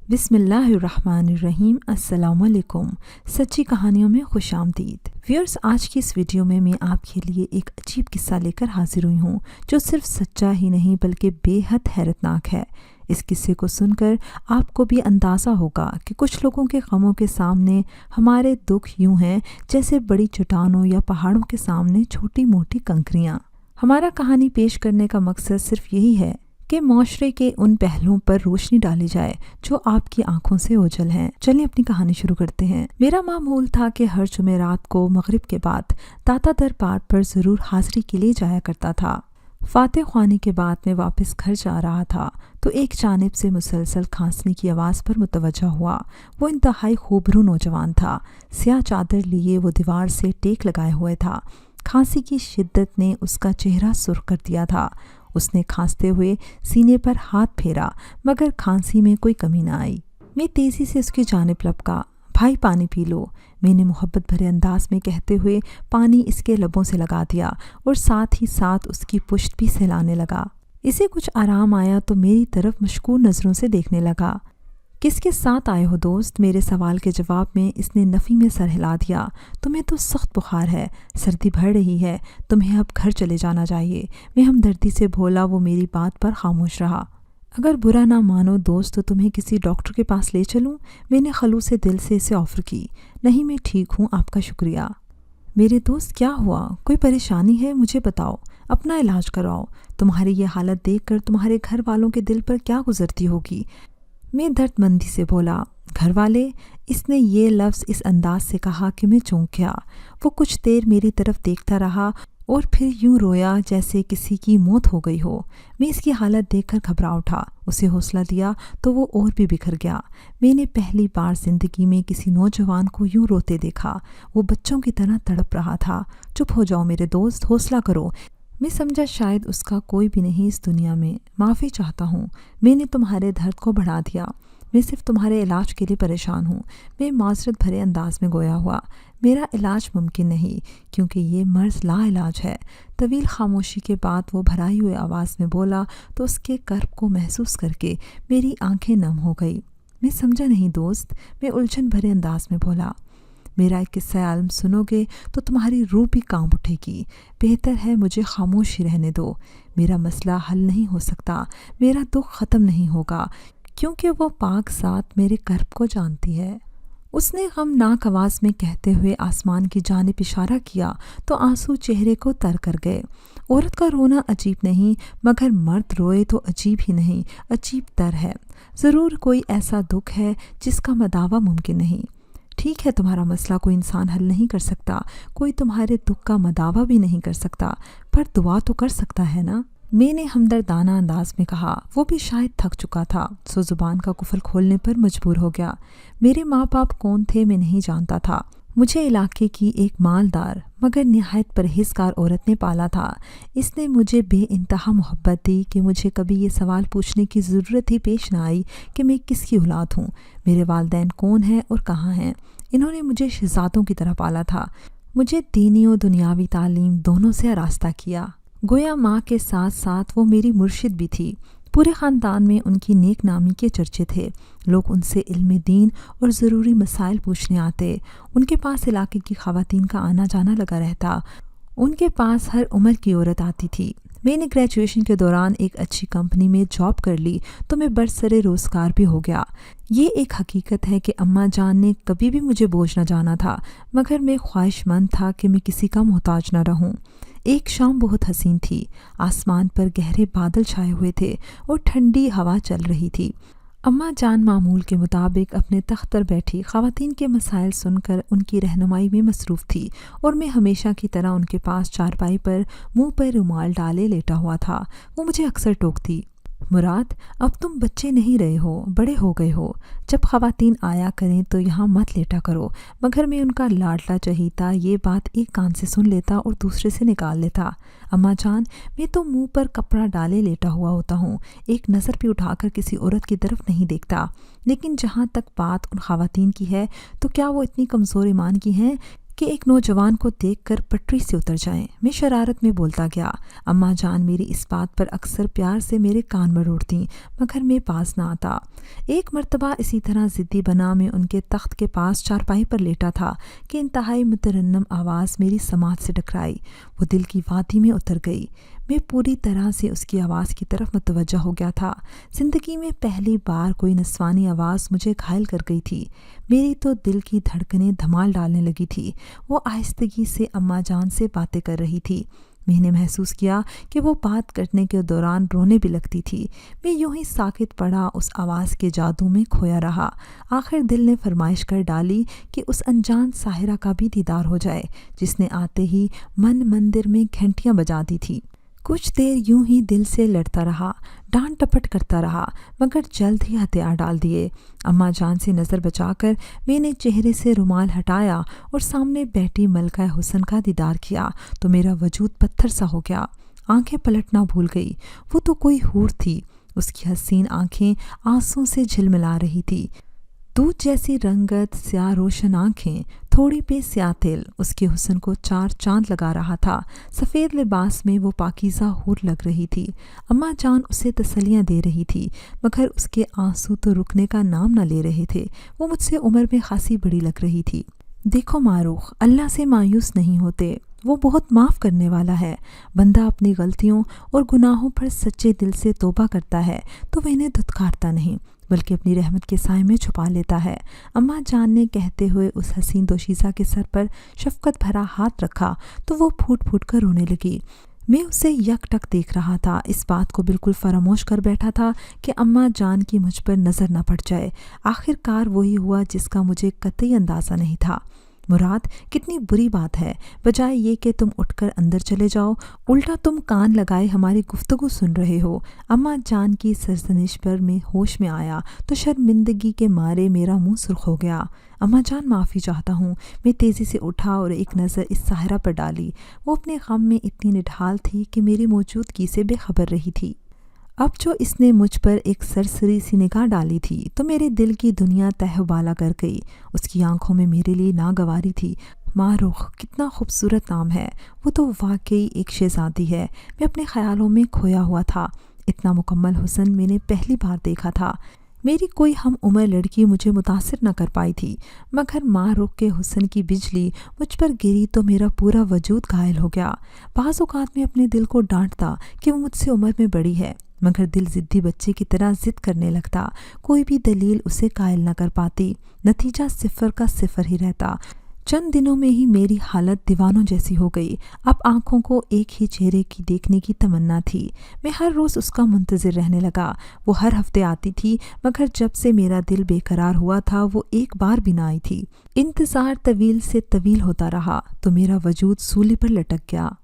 بسم اللہ الرحمن الرحیم۔ السلام علیکم۔ سچی کہانیوں میں خوش آمدید ویورز۔ آج کی اس ویڈیو میں آپ کے لیے ایک عجیب قصہ لے کر حاضر ہوئی ہوں جو صرف سچا ہی نہیں بلکہ بے حد حیرتناک ہے۔ اس قصے کو سن کر آپ کو بھی اندازہ ہوگا کہ کچھ لوگوں کے غموں کے سامنے ہمارے دکھ یوں ہیں جیسے بڑی چٹانوں یا پہاڑوں کے سامنے چھوٹی موٹی کنکریاں۔ ہمارا کہانی پیش کرنے کا مقصد صرف یہی ہے کہ معاشرے کے ان پہلوؤں پر روشنی ڈالی جائے جو آپ کی آنکھوں سے اوجھل ہیں۔ چلیں اپنی کہانی شروع کرتے ہیں۔ میرا معمول تھا کہ ہر جمعرات کو مغرب کے بعد داتا دربار پر ضرور حاضری کے لیے جایا کرتا تھا۔ فاتح خوانی کے بعد میں واپس گھر جا رہا تھا تو ایک جانب سے مسلسل کھانسنے کی آواز پر متوجہ ہوا۔ وہ انتہائی خوبرو نوجوان تھا۔ سیاہ چادر لیے وہ دیوار سے ٹیک لگائے ہوئے تھا۔ کھانسی کی شدت نے اس کا چہرہ سرخ کر دیا تھا۔ اس نے کھانستے ہوئے سینے پر ہاتھ پھیرا مگر کھانسی میں کوئی کمی نہ آئی۔ میں تیزی سے اس کی جانب لپکا۔ بھائی پانی پی لو، میں نے محبت بھرے انداز میں کہتے ہوئے پانی اس کے لبوں سے لگا دیا اور ساتھ ہی ساتھ اس کی پشت بھی سہلانے لگا۔ اسے کچھ آرام آیا تو میری طرف مشکور نظروں سے دیکھنے لگا۔ کس کے ساتھ آئے ہو دوست؟ میرے سوال کے جواب میں اس نے نفی میں سر ہلا دیا۔ تمہیں تو سخت بخار ہے، سردی بڑھ رہی ہے، تمہیں اب گھر چلے جانا چاہیے۔ میں ہمدردی سے بولا۔ وہ میری بات پر خاموش رہا۔ اگر برا نہ مانو دوست تو تمہیں کسی ڈاکٹر کے پاس لے چلوں؟ میں نے خلوص دل سے اسے آفر کی۔ نہیں، میں ٹھیک ہوں، آپ کا شکریہ۔ میرے دوست کیا ہوا؟ کوئی پریشانی ہے؟ مجھے بتاؤ، اپنا علاج کراؤ۔ تمہاری یہ حالت دیکھ کر تمہارے گھر والوں کے دل پر کیا گزرتی ہوگی؟ میں درد مندی سے بولا۔ گھر والے؟ اس نے یہ لفظ اس انداز سے کہا کہ میں چونک گیا۔ وہ کچھ دیر میری طرف دیکھتا رہا اور پھر یوں رویا جیسے کسی کی موت ہو گئی ہو۔ میں اس کی حالت دیکھ کر گھبرا اٹھا۔ اسے حوصلہ دیا تو وہ اور بھی بکھر گیا۔ میں نے پہلی بار زندگی میں کسی نوجوان کو یوں روتے دیکھا۔ وہ بچوں کی طرح تڑپ رہا تھا۔ چپ ہو جاؤ میرے دوست، حوصلہ کرو۔ میں سمجھا شاید اس کا کوئی بھی نہیں اس دنیا میں۔ معافی چاہتا ہوں، میں نے تمہارے درد کو بڑھا دیا۔ میں صرف تمہارے علاج کے لیے پریشان ہوں۔ میں معذرت بھرے انداز میں گویا ہوا۔ میرا علاج ممکن نہیں کیونکہ یہ مرض لا علاج ہے۔ طویل خاموشی کے بعد وہ بھرائی ہوئی آواز میں بولا تو اس کے کرب کو محسوس کر کے میری آنکھیں نم ہو گئی۔ میں سمجھا نہیں دوست، میں الجھن بھرے انداز میں بولا۔ میرا ایک قصہ عالم سنو گے تو تمہاری روح بھی کانپ اٹھے گی۔ بہتر ہے مجھے خاموش ہی رہنے دو۔ میرا مسئلہ حل نہیں ہو سکتا، میرا دکھ ختم نہیں ہوگا کیونکہ وہ پاک ذات میرے کرب کو جانتی ہے۔ اس نے غمناک آواز میں کہتے ہوئے آسمان کی جانب اشارہ کیا تو آنسو چہرے کو تر کر گئے۔ عورت کا رونا عجیب نہیں مگر مرد روئے تو عجیب ہی نہیں، عجیب تر ہے۔ ضرور کوئی ایسا دکھ ہے جس کا مداوع ممکن نہیں۔ ٹھیک ہے، تمہارا مسئلہ کوئی انسان حل نہیں کر سکتا، کوئی تمہارے دکھ کا مداوع بھی نہیں کر سکتا، پر دعا تو کر سکتا ہے نا؟ میں نے ہمدردانہ انداز میں کہا۔ وہ بھی شاید تھک چکا تھا سو زبان کا قفل کھولنے پر مجبور ہو گیا۔ میرے ماں باپ کون تھے میں نہیں جانتا تھا۔ مجھے علاقے کی ایک مالدار مگر نہایت پرہیزگار عورت نے پالا تھا۔ اس نے مجھے بے انتہا محبت دی کہ مجھے کبھی یہ سوال پوچھنے کی ضرورت ہی پیش نہ آئی کہ میں کس کی اولاد ہوں، میرے والدین کون ہیں اور کہاں ہیں۔ انہوں نے مجھے شہزادوں کی طرح پالا تھا۔ مجھے دینی و دنیاوی تعلیم دونوں سے آراستہ کیا۔ گویا ماں کے ساتھ ساتھ وہ میری مرشد بھی تھی۔ پورے خاندان میں ان کی نیک نامی کے چرچے تھے۔ لوگ ان سے علم دین اور ضروری مسائل پوچھنے آتے۔ ان کے پاس علاقے کی خواتین کا آنا جانا لگا رہتا۔ ان کے پاس ہر عمر کی عورت آتی تھی۔ میں نے گریجویشن کے دوران ایک اچھی کمپنی میں جاب کر لی تو میں برسر روزگار بھی ہو گیا۔ یہ ایک حقیقت ہے کہ اماں جان نے کبھی بھی مجھے بوجھ نہ جانا تھا مگر میں خواہش مند تھا کہ میں کسی کا محتاج نہ رہوں۔ ایک شام بہت حسین تھی۔ آسمان پر گہرے بادل چھائے ہوئے تھے اور ٹھنڈی ہوا چل رہی تھی۔ اماں جان معمول کے مطابق اپنے تخت پر بیٹھی خواتین کے مسائل سن کر ان کی رہنمائی میں مصروف تھی اور میں ہمیشہ کی طرح ان کے پاس چارپائی پر منہ پر رومال ڈالے لیٹا ہوا تھا۔ وہ مجھے اکثر ٹوکتی، مراد اب تم بچے نہیں رہے ہو، بڑے ہو گئے ہو، جب خواتین آیا کریں تو یہاں مت لیٹا کرو، مگر میں ان کا لاڈلا چہیتا یہ بات ایک کان سے سن لیتا اور دوسرے سے نکال لیتا۔ اماں جان، میں تو منہ پر کپڑا ڈالے لیٹا ہوا ہوتا ہوں، ایک نظر بھی اٹھا کر کسی عورت کی طرف نہیں دیکھتا، لیکن جہاں تک بات ان خواتین کی ہے تو کیا وہ اتنی کمزور ایمان کی ہیں कि एक नौजवान को देखकर पटरी से उतर जाएं। मैं शरारत में बोलता गया। अम्मा जान मेरी इस बात पर अक्सर प्यार से मेरे कान मरोड़ती, मगर मैं पास ना आता। एक मर्तबा इसी तरह ज़िद्दी बना मैं उनके तख्त के पास चारपाई पर लेटा था कि इंतहाई मुतरन्नम आवाज़ मेरी समात से टकराई। वो दिल की वादी में उतर गई। मैं पूरी तरह से उसकी आवाज़ की तरफ मुतवज्जा हो गया था। ज़िंदगी में पहली बार कोई नस्वानी आवाज़ मुझे घायल कर गई थी। मेरी तो दिल की धड़कनें धमाल डालने लगी थी। वो आहिस्तगी से अम्मा जान से बातें कर रही थी। मैंने महसूस किया कि वो बात करने के दौरान रोने भी लगती थी। मैं यूं ही साकित पड़ा उस आवाज़ के जादू में खोया रहा। आखिर दिल ने फरमाइश कर डाली कि उस अनजान साहिरा का भी दीदार हो जाए, जिसने आते ही मन मंदिर में घंटियां बजा दी थी। कुछ देर यूं ही दिल से लड़ता रहा, डांट टपट करता रहा, मगर जल्द ही हथियार डाल दिए। अम्मा जान से नज़र बचाकर मैंने चेहरे से रुमाल हटाया और सामने बैठी मलका हुसन का दीदार किया तो मेरा वजूद पत्थर सा हो गया। आंखें पलटना भूल गई। वो तो कोई हूर थी। उसकी हसीन आंखें आंसुओं से झिलमिला रही थी। दूध जैसी रंगत, स्याह रोशन आंखें, थोड़ी पे स्याह तिल उसके हुस्न को चार चांद लगा रहा था। सफ़ेद लिबास में वो पाकीज़ा हूर लग रही थी। अम्मा जान उसे तसल्लियाँ दे रही थी, मगर उसके आंसू तो रुकने का नाम न ले रहे थे। वो मुझसे उम्र में खासी बड़ी लग रही थी। देखो मारूख, अल्लाह से मायूस नहीं होते। वो बहुत माफ़ करने वाला है। बंदा अपनी गलतियों और गुनाहों पर सच्चे दिल से तौबा करता है तो वह इन्हें धुतकारता नहीं, बल्कि अपनी रहमत के साए में छुपा लेता है। अम्मा जान ने कहते हुए उस हसीन दोशीज़ा के सर पर शफ़क़त भरा हाथ रखा तो वो फूट फूट कर रोने लगी। मैं उसे यकटक देख रहा था। इस बात को बिल्कुल फरामोश कर बैठा था कि अम्मा जान की मुझ पर नज़र न पड़ जाए। आखिरकार वही हुआ जिसका मुझे कतई अंदाज़ा नहीं था। मुराद, कितनी बुरी बात है। बजाय ये कि तुम उठकर अंदर चले जाओ, उल्टा तुम कान लगाए हमारी गुफ्तगू सुन रहे हो। अम्मा जान की सरजनिश पर मैं होश में आया तो शर्मिंदगी के मारे मेरा मुंह सुर्ख हो गया। अम्मा जान, माफ़ी चाहता हूँ। मैं तेज़ी से उठा और एक नज़र इस साहिरा पर डाली। वो अपने गम में इतनी निढाल थी कि मेरी मौजूदगी से बेखबर रही थी। अब जो इसने मुझ पर एक सरसरी सी निगाह डाली थी तो मेरे दिल की दुनिया तहबाला कर गई। उसकी आंखों में मेरे लिए नागवारी थी। मारूख, कितना खूबसूरत नाम है। वो तो वाकई एक शहज़ादी है। मैं अपने ख्यालों में खोया हुआ था। इतना मुकम्मल हुस्न मैंने पहली बार देखा था। मेरी कोई हम उम्र लड़की मुझे मुतासिर न कर पाई थी, मगर मारूख के हुस्न की बिजली मुझ पर गिरी तो मेरा पूरा वजूद घायल हो गया। बाज़ औक़ात में अपने दिल को डांटता कि वो मुझसे उम्र में बड़ी है, मगर दिल ज़िद्दी बच्चे की तरह ज़िद करने लगता। कोई भी दलील उसे कायल न कर पाती। नतीजा सिफर का सिफर ही रहता। चंद दिनों में ही मेरी हालत दीवानों जैसी हो गई। अब आंखों को एक ही चेहरे की देखने की तमन्ना थी। मैं हर रोज़ उसका मुंतज़िर रहने लगा। वो हर हफ्ते आती थी, मगर जब से मेरा दिल बेकरार हुआ था वो एक बार भी ना आई थी। इंतज़ार तवील से तवील होता रहा तो मेरा वजूद सूली पर लटक गया।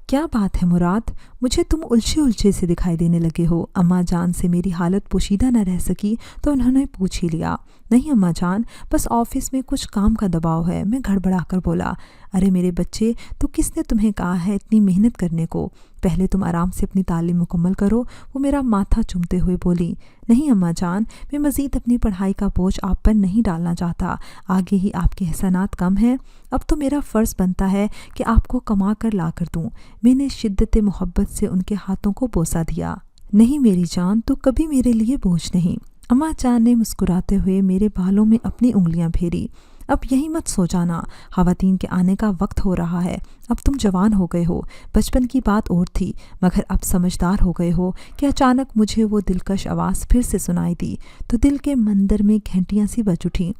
क्या बात है मुराद, मुझे तुम उलझे उलझे से दिखाई देने लगे हो। अम्मा जान से मेरी हालत पोशीदा न रह सकी तो उन्होंने पूछ ही लिया। नहीं अम्मा जान, बस ऑफिस में कुछ काम का दबाव है। मैं गड़बड़ा कर बोला। अरे मेरे बच्चे, तो किसने तुम्हें कहा है इतनी मेहनत करने को? पहले तुम आराम से अपनी तालीम मुकम्मल करो। वो मेरा माथा चूमते हुए बोली। नहीं अम्मा जान, मैं मज़ीद अपनी पढ़ाई का बोझ आप पर नहीं डालना चाहता। आगे ही आपके एहसानात कम हैं। अब तो मेरा फ़र्ज़ बनता है कि आपको कमा कर ला कर दूँ। मैंने शिद्दत मोहब्बत से उनके हाथों को बोसा दिया। नहीं मेरी जान, तो कभी मेरे लिए बोझ नहीं। अम्मा जान ने मुस्कुराते हुए मेरे बालों में अपनी उंगलियां फेरी। अब यही मत सो जाना, ख़वातीन के आने का वक्त हो रहा है। अब तुम जवान हो गए हो। बचपन की बात और थी, मगर अब समझदार हो गए हो कि अचानक मुझे वो दिलकश आवाज़ फिर से सुनाई दी तो दिल के मंदिर में घंटियाँ सी बज उठीं।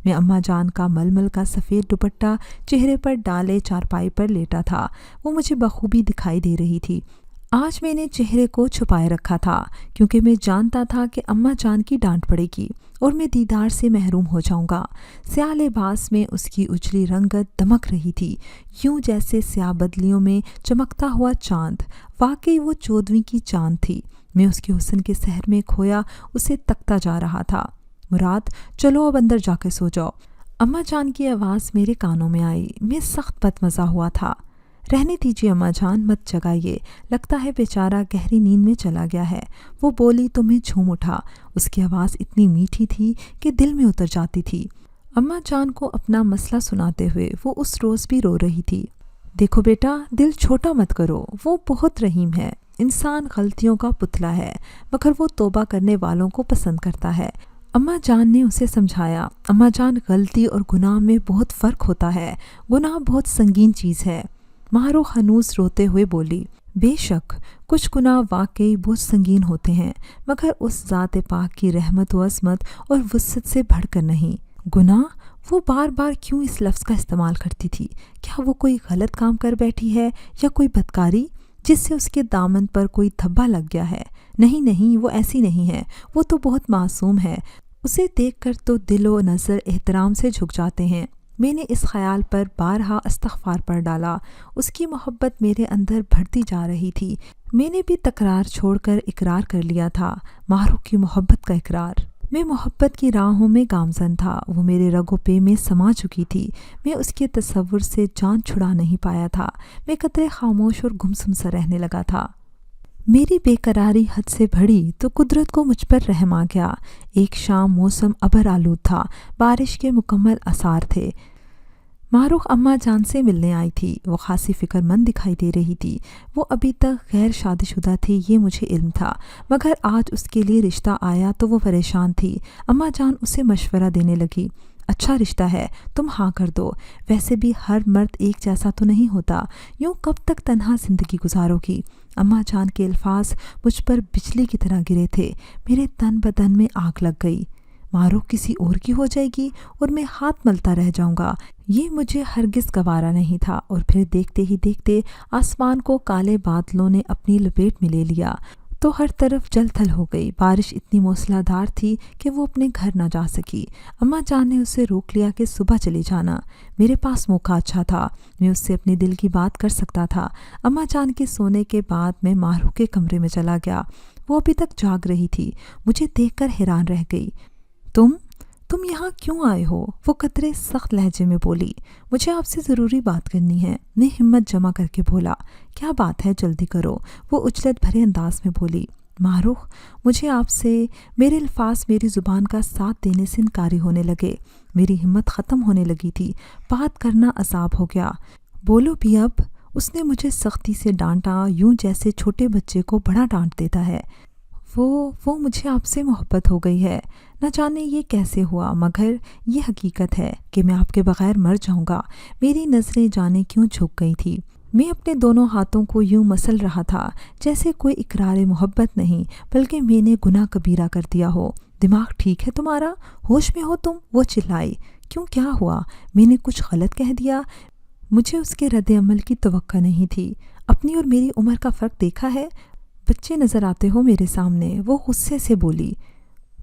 मैं अम्मा जान का मलमल का सफ़ेद दुपट्टा चेहरे पर डाले चारपाई पर लेटा था। वो मुझे बखूबी दिखाई दे रही थी। आज मैंने चेहरे को छुपाए रखा था क्योंकि मैं जानता था कि अम्मा जान की डांट पड़ेगी और मैं दीदार से महरूम हो जाऊंगा। स्याह लिबास में उसकी उजली रंगत दमक रही थी, यूं जैसे स्याह बदलियों में चमकता हुआ चांद। वाकई वो 14वीं की चांद थी। मैं उसके हुस्न के सहर में खोया उसे तकता जा रहा था। मुराद, चलो अब अंदर जाकर सो जाओ। अम्मा जान की आवाज़ मेरे कानों में आई। मैं सख्त बदमज़ा हुआ था। रहने दीजिए अम्मा जान, मत जगाइए। लगता है बेचारा गहरी नींद में चला गया है। वो बोली तो मैं झूम उठा। उसकी आवाज़ इतनी मीठी थी कि दिल में उतर जाती थी। अम्मा जान को अपना मसला सुनाते हुए वो उस रोज़ भी रो रही थी। देखो बेटा, दिल छोटा मत करो, वो बहुत रहीम है। इंसान गलतियों का पुतला है, मगर वो तौबा करने वालों को पसंद करता है। अम्मा जान ने उसे समझाया, अम्मा जान, गलती और गुनाह में बहुत फ़र्क होता है। गुनाह बहुत संगीन चीज़ है। माहरूख हनूस रोते हुए बोली, बेशक कुछ गुनाह वाकई बहुत संगीन होते हैं, मगर उस ज़ात पाक की रहमत व अज़मत और वुसअत से बढ़कर नहीं। गुनाह, वो बार बार क्यों इस लफ्ज़ का इस्तेमाल करती थी? क्या वो कोई गलत काम कर बैठी है या कोई बदकारी जिससे उसके दामन पर कोई धब्बा लग गया है? नहीं नहीं, वो ऐसी नहीं है। वो तो बहुत मासूम है। उसे देखकर तो दिल व नज़र एहतराम से झुक जाते हैं। मैंने इस ख्याल पर बारहा इस्तग़फ़ार पढ़ डाला। उसकी मोहब्बत मेरे अंदर बढ़ती जा रही थी। मैंने भी तकरार छोड़कर इकरार कर लिया था, माहरूख की मोहब्बत का इकरार। मैं मोहब्बत की राहों में गामज़न था। वो मेरे रगो पे में समा चुकी थी। मैं उसके तसव्वुर से जान छुड़ा नहीं पाया था। मैं कतरे खामोश और गुमसुम सा रहने लगा था। मेरी बेकरारी हद से बढ़ी तो कुदरत को मुझ पर रहम आ गया। एक शाम मौसम अबर आलूद था, बारिश के मुकम्मल आसार थे। मारूख अम्मा जान से मिलने आई थी। वो खासी फ़िक्रमंद दिखाई दे रही थी। वो अभी तक गैर शादीशुदा थी, ये मुझे इल्म था, मगर आज उसके लिए रिश्ता आया तो वो परेशान थी। अम्मा जान उसे मशवरा देने लगी, अच्छा रिश्ता है, तुम हाँ कर दो। वैसे भी हर मर्द एक जैसा तो नहीं होता, यूँ कब तक तन्हा ज़िंदगी गुजारोगी? अम्मा जान के अल्फाज मुझ पर बिजली की तरह गिरे थे। मेरे तन बदन में आग लग गई। मारूख किसी और की हो जाएगी और मैं हाथ मलता रह जाऊंगा, ये मुझे हरगिज़ गवारा नहीं था। और फिर देखते ही देखते आसमान को काले बादलों ने अपनी लपेट में ले लिया तो हर तरफ जल थल हो गई। बारिश इतनी मूसलाधार थी कि वो अपने घर ना जा सकी। अम्मा जान ने उसे रोक लिया कि सुबह चले जाना। मेरे पास मौका अच्छा था, मैं उससे अपने दिल की बात कर सकता था। अम्मा जान के सोने के बाद मैं माहरूख के कमरे में चला गया। वो अभी तक जाग रही थी। मुझे देखकर हैरान रह गई। तुम यहाँ क्यों आए हो? वो कतरे सख्त लहजे में बोली। मुझे आपसे ज़रूरी बात करनी है। मैं हिम्मत जमा करके बोला, क्या बात है, जल्दी करो। वो उजलत भरे अंदाज में बोली, मारूख, मुझे आपसे, मेरे अल्फाज मेरी ज़ुबान का साथ देने से इनकारी होने लगे। मेरी हिम्मत ख़त्म होने लगी थी। बात करना अज़ाब हो गया। बोलो भी अब। उसने मुझे सख्ती से डांटा, यूं जैसे छोटे बच्चे को बड़ा डांट देता है। वो मुझे आपसे मोहब्बत हो गई है। न जाने ये कैसे हुआ, मगर ये हकीकत है कि मैं आपके बग़ैर मर जाऊंगा। मेरी नज़रें जाने क्यों झुक गई थी। मैं अपने दोनों हाथों को यूं मसल रहा था जैसे कोई इकरार मोहब्बत नहीं, बल्कि मैंने गुनाह कबीरा कर दिया हो। दिमाग ठीक है तुम्हारा? होश में हो तुम? वो चिल्लाई। क्यों, क्या हुआ? मैंने कुछ गलत कह दिया? मुझे उसके रद्द अमल की तवक्का नहीं थी। अपनी और मेरी उम्र का फ़र्क देखा है? बच्चे नज़र आते हो मेरे सामने। वो गुस्से से बोली,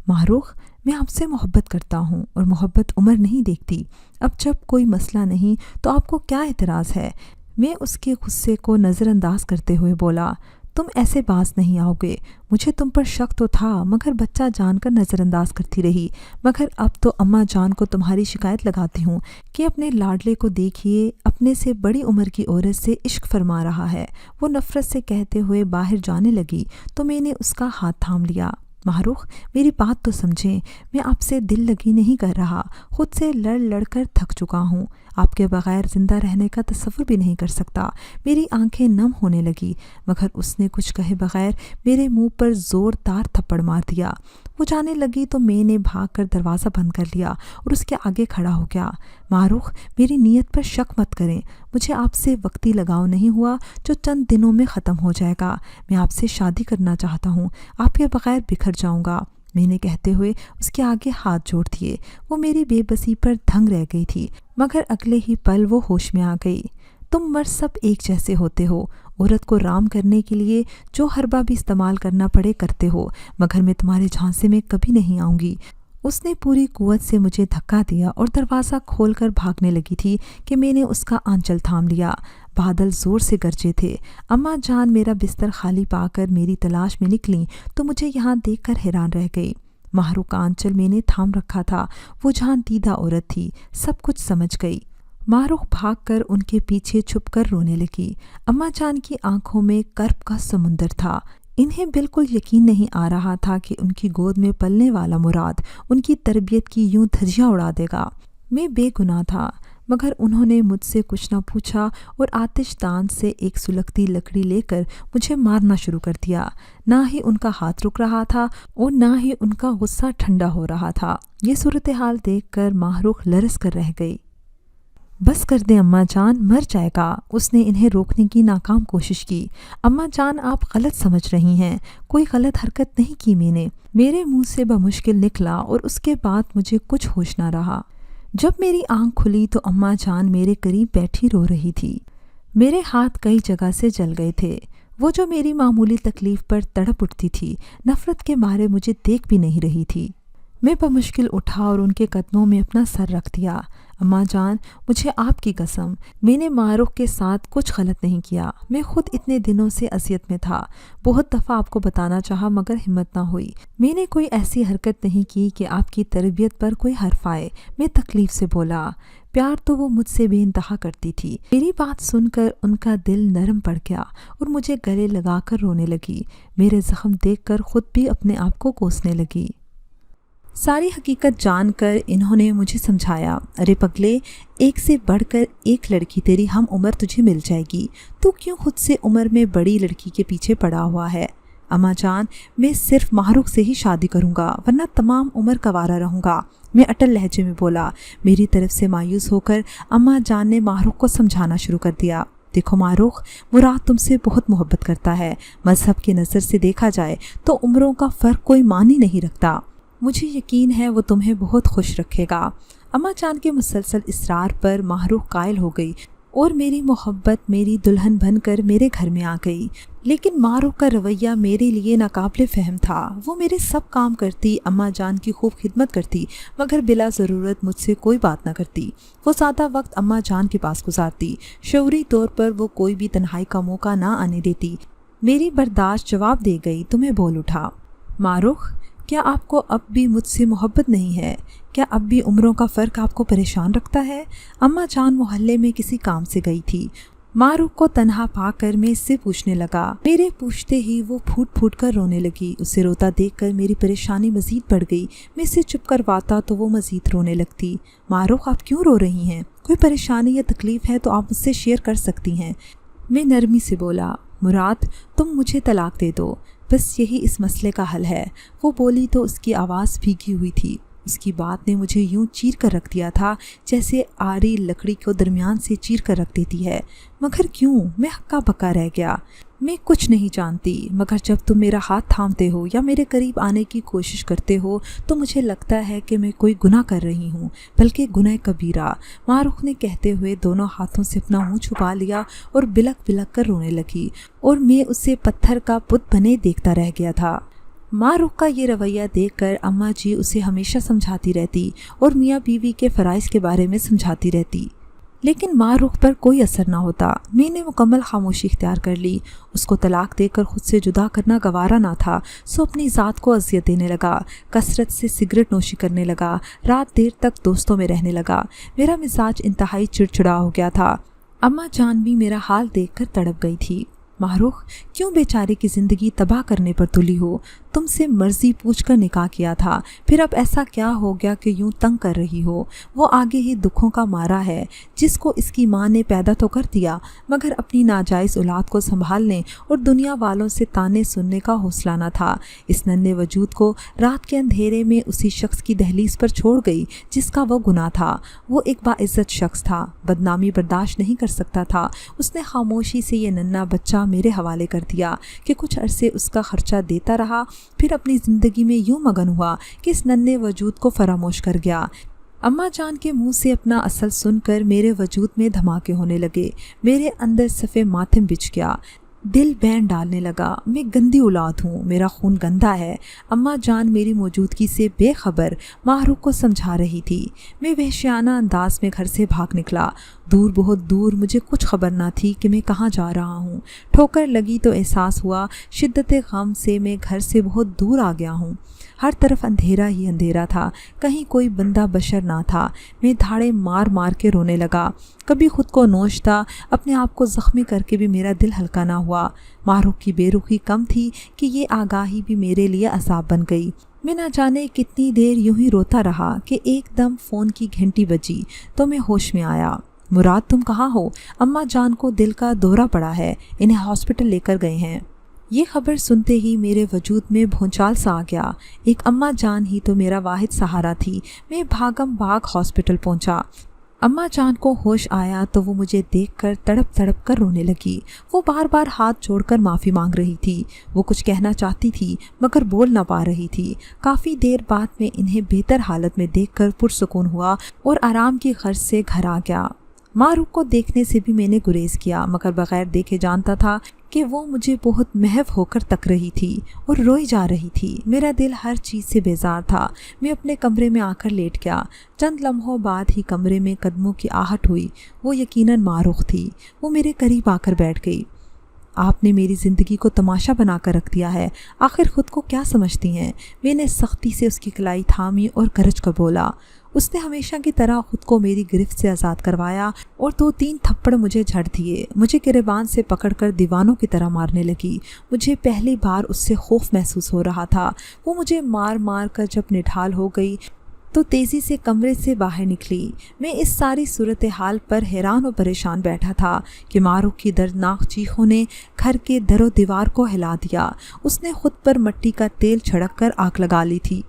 मारूख, मैं आपसे मोहब्बत करता हूँ और मोहब्बत उम्र नहीं देखती। अब जब कोई मसला नहीं तो आपको क्या एतराज़ है? मैं उसके गुस्से को नज़रअंदाज करते हुए बोला, तुम ऐसे बाज नहीं आओगे। मुझे तुम पर शक तो था, मगर बच्चा जानकर नज़रअंदाज करती रही। मगर अब तो अम्मा जान को तुम्हारी शिकायत लगाती हूँ कि अपने लाडले को देखिए, अपने से बड़ी उम्र की औरत से इश्क फरमा रहा है। वो नफ़रत से कहते हुए बाहर जाने लगी तो मैंने उसका हाथ थाम लिया। मारूख, मेरी बात तो समझें। मैं आपसे दिल लगी नहीं कर रहा। खुद से लड़ लड़ कर थक चुका हूँ। आपके बग़ैर ज़िंदा रहने का तसव्वुर भी नहीं कर सकता। मेरी आंखें नम होने लगी, मगर उसने कुछ कहे बगैर मेरे मुंह पर ज़ोरदार थप्पड़ मार दिया। वो जाने लगी तो मैंने भागकर दरवाज़ा बंद कर लिया और उसके आगे खड़ा हो गया। मारूख, मेरी नीयत पर शक मत करें। मुझे आपसे वक्ती लगाव नहीं हुआ जो चंद दिनों में ख़त्म हो जाएगा। मैं आपसे शादी करना चाहता हूँ। आपके बगैर बिखर जाऊँगा। मैंने कहते हुए उसके आगे हाथ जोड़ दिए। वो मेरी बेबसी पर दंग रह गई थी, मगर अगले ही पल वो होश में आ गई। तुम मर्द सब एक जैसे होते हो। औरत को राम करने के लिए जो हरबा भी इस्तेमाल करना पड़े करते हो, मगर मैं तुम्हारे झांसे में कभी नहीं आऊँगी। उसने पूरी कुव्वत से मुझे धक्का दिया और दरवाज़ा खोलकर भागने लगी थी कि मैंने उसका आंचल थाम लिया। बादल ज़ोर से गरजे थे। अम्मा जान मेरा बिस्तर खाली पाकर मेरी तलाश में निकली तो मुझे यहाँ देखकर हैरान रह गई। माहरूख का आंचल मैंने थाम रखा था। वो जान दीदा औरत थी, सब कुछ समझ गई। मारूख भागकर उनके पीछे छुपकर रोने लगी। अम्मा जान की आंखों में कर्ब का समुंदर था। इन्हें बिल्कुल यकीन नहीं आ रहा था कि उनकी गोद में पलने वाला मुराद उनकी तरबियत की यूं धज्जियां उड़ा देगा। मैं बेगुनाह था, मगर उन्होंने मुझसे कुछ न पूछा और आतिशदान से एक सुलगती लकड़ी लेकर मुझे मारना शुरू कर दिया। ना ही उनका हाथ रुक रहा था और ना ही उनका गुस्सा ठंडा हो रहा था। ये सूरत हाल देखकर माहरूख लरस कर रह गई। बस कर दे अम्मा जान, मर जाएगा। उसने इन्हें रोकने की नाकाम कोशिश की। अम्मा जान, आप गलत समझ रही हैं, कोई गलत हरकत नहीं की मैंने। मेरे मुंह से बमुश्किल निकला और उसके बाद मुझे कुछ होश ना रहा। जब मेरी आंख खुली तो अम्मा जान मेरे करीब बैठी रो रही थी। मेरे हाथ कई जगह से जल गए थे। वो जो मेरी मामूली तकलीफ पर तड़प उठती थी, नफरत के मारे मुझे देख भी नहीं रही थी। मैं बमुश्किल उठा और उनके कदमों में अपना सर रख दिया। अम्मा जान, मुझे आपकी कसम, मैंने मारूख के साथ कुछ गलत नहीं किया। मैं खुद इतने दिनों से असियत में था। बहुत दफ़ा आपको बताना चाहा मगर हिम्मत ना हुई। मैंने कोई ऐसी हरकत नहीं की कि आपकी तरबियत पर कोई हर्फ आए। मैं तकलीफ से बोला। प्यार तो वो मुझसे बेइंतहा करती थी। मेरी बात सुनकर उनका दिल नरम पड़ गया और मुझे गले लगाकर रोने लगी। मेरे जख्म देखकर खुद भी अपने आप को कोसने लगी। सारी हकीकत जानकर इन्होंने मुझे समझाया, अरे पगले, एक से बढ़कर एक लड़की तेरी हम उम्र तुझे मिल जाएगी। तू क्यों खुद से उम्र में बड़ी लड़की के पीछे पड़ा हुआ है? अम्मा जान, मैं सिर्फ माहरूख से ही शादी करूँगा, वरना तमाम उम्र कवारा रहूँगा। मैं अटल लहजे में बोला। मेरी तरफ से मायूस होकर अम्मा जान ने माहरूख को समझाना शुरू कर दिया। देखो मारूख, मुराद तुमसे बहुत मोहब्बत करता है। मजहब की नज़र से देखा जाए तो उम्रों का फ़र्क कोई मानी नहीं रखता। मुझे यकीन है वो तुम्हें बहुत खुश रखेगा। अम्मा जान के मुसलसल इसरार पर माहरूख कायल हो गई और मेरी मोहब्बत मेरी दुल्हन बनकर मेरे घर में आ गई। लेकिन मारूख का रवैया मेरे लिए नाकाबिले फ़हम था। वो मेरे सब काम करती, अम्मा जान की खूब खिदमत करती, मगर बिला ज़रूरत मुझसे कोई बात ना करती। वो ज़्यादा वक्त अम्मा जान के पास गुजारती। शऊरी तौर पर वो कोई भी तन्हाई का मौका ना आने देती। मेरी बर्दाश्त जवाब दे गई तो मैं बोल उठा, मारूख, क्या आपको अब भी मुझसे मोहब्बत नहीं है? क्या अब भी उम्रों का फ़र्क आपको परेशान रखता है? अम्मा जान मोहल्ले में किसी काम से गई थी। मारूख को तन्हा पाकर मैं इससे पूछने लगा। मेरे पूछते ही वो फूट फूट कर रोने लगी। उसे रोता देखकर मेरी परेशानी मज़ीद बढ़ गई। मैं इसे चुप करवाता तो वो मज़ीद रोने लगती। मारूख, आप क्यों रो रही हैं? कोई परेशानी या तकलीफ़ है तो आप मुझसे शेयर कर सकती हैं। मैं नरमी से बोला, मुराद, तुम मुझे तलाक दे दो, बस यही इस मसले का हल है। वो बोली तो उसकी आवाज़ भीगी हुई थी। उसकी बात ने मुझे यूं चीर कर रख दिया था जैसे आरी लकड़ी को दरमियान से चीर कर रख देती है। मगर क्यों? मैं हक्का बक्का रह गया। मैं कुछ नहीं जानती, मगर जब तुम मेरा हाथ थामते हो या मेरे करीब आने की कोशिश करते हो तो मुझे लगता है कि मैं कोई गुनाह कर रही हूँ, बल्कि गुनाह कबीरा। मारूख ने कहते हुए दोनों हाथों से अपना मुंह छुपा लिया और बिलक बिलक कर रोने लगी और मैं उसे पत्थर का बुत बने देखता रह गया था। मारूख का ये रवैया देखकर अम्मा जी उसे हमेशा समझाती रहती और मियाँ बीवी के फ़राइज़ के बारे में समझाती रहती, लेकिन मारूख पर कोई असर ना होता। मैंने मुकम्मल खामोशी इख्तियार कर ली। उसको तलाक देकर खुद से जुदा करना गवारा ना था, सो अपनी ज़ात को अज़ियत देने लगा। कसरत से सिगरेट नोशी करने लगा। रात देर तक दोस्तों में रहने लगा। मेरा मिजाज इंतहाई चिड़चिड़ा हो गया था। अम्मा जान भी मेरा हाल देखकर तड़प गई थी। मारूख, क्यों बेचारे की ज़िंदगी तबाह करने पर तुली हो? तुमसे मर्जी पूछकर निकाह किया था, फिर अब ऐसा क्या हो गया कि यूं तंग कर रही हो? वो आगे ही दुखों का मारा है, जिसको इसकी माँ ने पैदा तो कर दिया, मगर अपनी नाजायज़ औलाद को संभालने और दुनिया वालों से ताने सुनने का हौसला न था। इस नन्हे वजूद को रात के अंधेरे में उसी शख्स की दहलीज पर छोड़ गई जिसका वो गुनाह था। वो एक बाइज़्ज़त शख्स था, बदनामी बर्दाश्त नहीं कर सकता था। उसने खामोशी से ये नन्हा बच्चा मेरे हवाले कर दिया कि कुछ अरसे उसका खर्चा देता रहा, फिर अपनी ज़िंदगी में यूं मगन हुआ कि इस नन्हे वजूद को फरामोश कर गया। अम्मा जान के मुंह से अपना असल सुनकर मेरे वजूद में धमाके होने लगे। मेरे अंदर सफ़े मातम बिछ गया, दिल बैन डालने लगा। मैं गंदी औलाद हूँ, मेरा खून गंदा है। अम्मा जान मेरी मौजूदगी से बेखबर मारूख को समझा रही थी। मैं वहशियाना अंदाज में घर से भाग निकला। दूर, बहुत दूर, मुझे कुछ खबर ना थी कि मैं कहाँ जा रहा हूँ। ठोकर लगी तो एहसास हुआ शिद्दत गम से मैं घर से बहुत दूर आ गया हूँ। हर तरफ अंधेरा ही अंधेरा था, कहीं कोई बंदा बशर ना था। मैं धाड़े मार मार के रोने लगा। कभी खुद को नोचता, अपने आप को ज़ख्मी करके भी मेरा दिल हल्का ना हुआ। मारूख की बेरुखी कम थी कि ये आगाही भी मेरे लिए अज़ाब बन गई। मैं न जाने कितनी देर यूं ही रोता रहा कि एकदम फ़ोन की घंटी बजी तो मैं होश में आया। मुराद, तुम कहाँ हो? अम्मा जान को दिल का दौरा पड़ा है, इन्हें हॉस्पिटल लेकर गए हैं। ये खबर सुनते ही मेरे वजूद में भूचाल सा आ गया। एक अम्मा जान ही तो मेरा वाहिद सहारा थी। मैं भागम भाग हॉस्पिटल पहुंचा। अम्मा जान को होश आया तो वो मुझे देखकर तड़प तड़प कर रोने लगी। वो बार बार हाथ जोड़कर माफ़ी मांग रही थी। वो कुछ कहना चाहती थी मगर बोल ना पा रही थी। काफ़ी देर बाद में इन्हें बेहतर हालत में देखकर पुरसुकून हुआ और आराम की गर्ज से घर आ गया। मारूख को देखने से भी मैंने गुरेज किया मगर बगैर देखे जानता था कि वो मुझे बहुत महव होकर तक रही थी और रोई जा रही थी। मेरा दिल हर चीज़ से बेजार था। मैं अपने कमरे में आकर लेट गया। चंद लम्हों बाद ही कमरे में कदमों की आहट हुई। वो यकीनन मारूख थी। वो मेरे करीब आकर बैठ गई। आपने मेरी ज़िंदगी को तमाशा बनाकर रख दिया है। आखिर ख़ुद को क्या समझती हैं? मैंने सख्ती से उसकी कलाई थामी और गरज कर बोला। उसने हमेशा की तरह खुद को मेरी गिरफ्त से आज़ाद करवाया और 2-3 थप्पड़ मुझे झड़ दिए। मुझे गिरेबान से पकड़कर दीवानों की तरह मारने लगी। मुझे पहली बार उससे खौफ महसूस हो रहा था। वो मुझे मार मार कर जब निढाल हो गई तो तेज़ी से कमरे से बाहर निकली। मैं इस सारी सूरत हाल पर हैरान और परेशान बैठा था कि मारूख की दर्दनाक चीखों ने घर के दरो दीवार को हिला दिया। उसने खुद पर मिट्टी का तेल छिड़क कर आग लगा ली थी।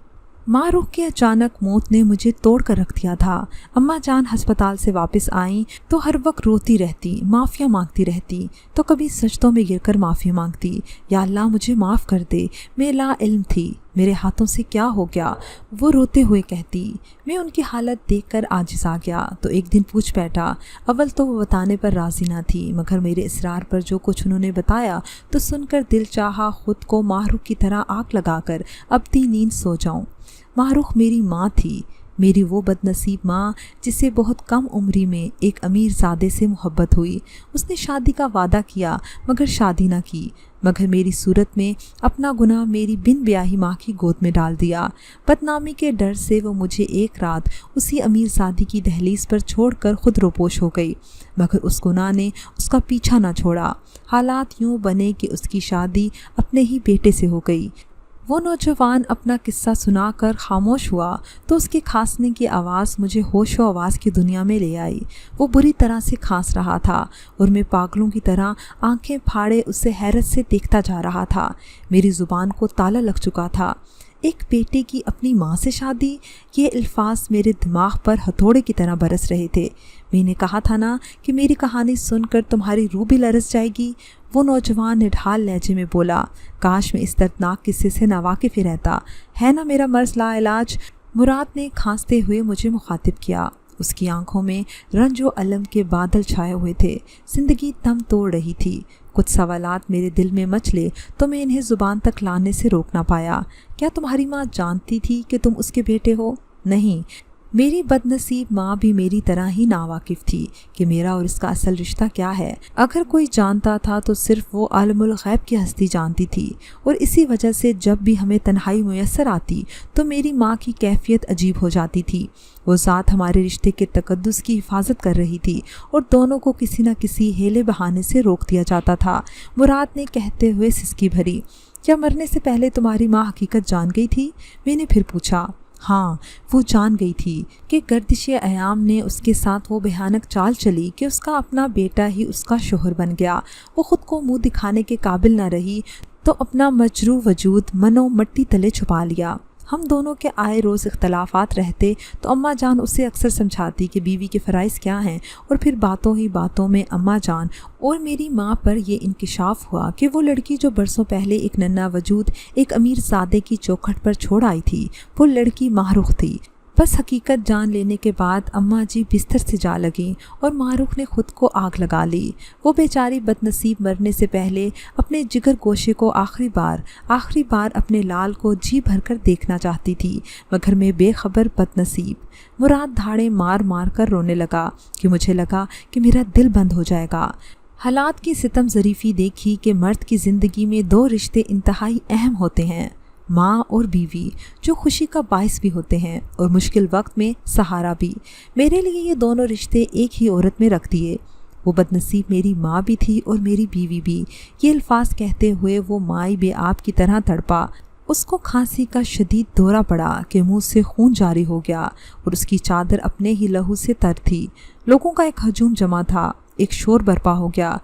मारूख की अचानक मौत ने मुझे तोड़ कर रख दिया था। अम्मा जान अस्पताल से वापस आई तो हर वक्त रोती रहती, माफ़िया मांगती रहती, तो कभी सजदों में गिरकर माफ़ी मांगती, या अल्लाह मुझे माफ़ कर दे, मैं ला इल्म थी, मेरे हाथों से क्या हो गया, वो रोते हुए कहती। मैं उनकी हालत देखकर आजिज़ आ गया तो एक दिन पूछ बैठा। अव्वल तो वो बताने पर राज़ी ना थी मगर मेरे इसरार पर जो कुछ उन्होंने बताया तो सुनकर दिल चाहा खुद को मारूख की तरह आग लगाकर अपनी नींद सो जाऊं। मारूख मेरी माँ थी, मेरी वो बदनसीब माँ जिसे बहुत कम उम्री में एक अमीर ज़ादे से मोहब्बत हुई। उसने शादी का वादा किया मगर शादी ना की, मगर मेरी सूरत में अपना गुनाह मेरी बिन ब्याही माँ की गोद में डाल दिया। बदनामी के डर से वो मुझे एक रात उसी अमीर ज़ादी की दहलीज पर छोड़कर खुद रोपोश हो गई, मगर उस गुनाह ने उसका पीछा ना छोड़ा। हालात यूँ बने कि उसकी शादी अपने ही बेटे से हो गई। वो नौजवान अपना किस्सा सुनाकर खामोश हुआ तो उसके खांसने की आवाज़ मुझे होश व आवाज़ की दुनिया में ले आई। वो बुरी तरह से खांस रहा था और मैं पागलों की तरह आंखें फाड़े उसे हैरत से देखता जा रहा था। मेरी ज़ुबान को ताला लग चुका था। एक बेटे की अपनी माँ से शादी, ये अल्फाज मेरे दिमाग पर हथौड़े की तरह बरस रहे थे। मैंने कहा था ना कि मेरी कहानी सुनकर तुम्हारी रूह भी लरस जाएगी। वो नौजवान निढाल लहजे में बोला। काश मैं इस दर्दनाक किस्से से नावाकिफ़ ही रहता। है ना मेरा मर्ज़ लाइलाज? मुराद ने खांसते हुए मुझे मुखातिब किया। उसकी आंखों में रंज व अलम के बादल छाए हुए थे। ज़िंदगी दम तोड़ रही थी। कुछ सवालात मेरे दिल में मचले तो मैं इन्हें ज़ुबान तक लाने से रोक ना पाया। क्या तुम्हारी माँ जानती थी कि तुम उसके बेटे हो? नहीं, मेरी बदनसीब माँ भी मेरी तरह ही नावाकिफ़ थी कि मेरा और इसका असल रिश्ता क्या है। अगर कोई जानता था तो सिर्फ वो आलमुल गैब की हस्ती जानती थी, और इसी वजह से जब भी हमें तन्हाई मुयस्सर आती तो मेरी माँ की कैफियत अजीब हो जाती थी। वो ज़ात हमारे रिश्ते के तकद्दुस की हिफाजत कर रही थी और दोनों को किसी न किसी हेले बहाने से रोक दिया जाता था। मुराद ने कहते हुए सिसकी भरी। क्या मरने से पहले तुम्हारी माँ हकीकत जान गई थी? मैंने फिर पूछा। हाँ, वो जान गई थी कि गर्दिश अयाम ने उसके साथ वो भयानक चाल चली कि उसका अपना बेटा ही उसका शोहर बन गया। वो खुद को मुंह दिखाने के काबिल न रही तो अपना मजरू वजूद मनो मट्टी तले छुपा लिया। हम दोनों के आए रोज़ इख्तलाफात रहते तो अम्मा जान उसे अक्सर समझाती कि बीवी के फ़राइज़ क्या हैं, और फिर बातों ही बातों में अम्मा जान और मेरी माँ पर यह इंकिशाफ हुआ कि वो लड़की जो बरसों पहले एक नन्हा वजूद एक अमीर ज़ादे की चौखट पर छोड़ आई थी, वो लड़की मारूख थी। बस हकीकत जान लेने के बाद अम्मा जी बिस्तर से जा लगीं और मारूख ने खुद को आग लगा ली। वो बेचारी बदनसीब मरने से पहले अपने जिगर गोशे को आखिरी बार अपने लाल को जी भरकर देखना चाहती थी, मगर मैं बेखबर बदनसीब। मुराद धाड़े मार मार कर रोने लगा कि मुझे लगा कि मेरा दिल बंद हो जाएगा। हालात की सितम ज़रीफ़ी देखी कि मर्द की ज़िंदगी में 2 रिश्ते इंतहाई अहम होते हैं, माँ और बीवी, जो खुशी का बाइस भी होते हैं और मुश्किल वक्त में सहारा भी। मेरे लिए ये दोनों रिश्ते एक ही औरत में रख दिए। वो बदनसीब मेरी माँ भी थी और मेरी बीवी भी। ये अल्फाज कहते हुए वो माई बे आप की तरह तड़पा। اس کو کھانسی کا شدید دورہ پڑا کہ منہ سے خون جاری ہو گیا اور اس کی چادر اپنے ہی لہو سے تر تھی۔ لوگوں کا ایک ہجوم جمع تھا، ایک شور برپا ہو گیا،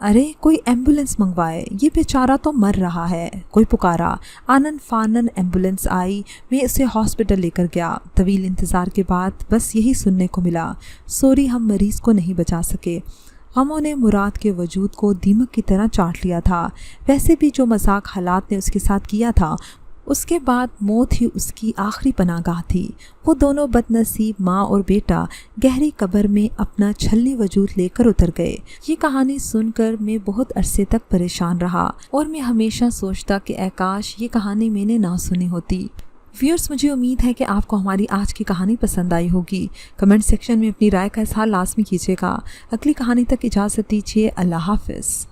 ارے کوئی ایمبولینس منگوائے، یہ بیچارہ تو مر رہا ہے۔ کوئی پکارا، آنن فانن ایمبولینس آئی، میں اسے ہاسپٹل لے کر گیا۔ طویل انتظار کے بعد بس یہی سننے کو ملا، سوری ہم مریض کو نہیں بچا سکے۔ غموں نے مراد کے وجود کو دیمک کی طرح چاٹ لیا تھا۔ ویسے بھی جو مذاق حالات نے اس کے ساتھ کیا تھا، اس کے بعد موت ہی اس کی آخری پناہ گاہ تھی۔ وہ دونوں بد نصیب ماں اور بیٹا گہری قبر میں اپنا چھلنی وجود لے کر اتر گئے۔ یہ کہانی سن کر میں بہت عرصے تک پریشان رہا اور میں ہمیشہ سوچتا کہ اے کاش یہ کہانی میں نے نہ سنی ہوتی۔ ویورز، مجھے امید ہے کہ آپ کو ہماری آج کی کہانی پسند آئی ہوگی۔ کمنٹ سیکشن میں اپنی رائے کا اظہار لازمی کیجیے گا۔ اگلی کہانی تک اجازت دیجیے۔ اللہ حافظ۔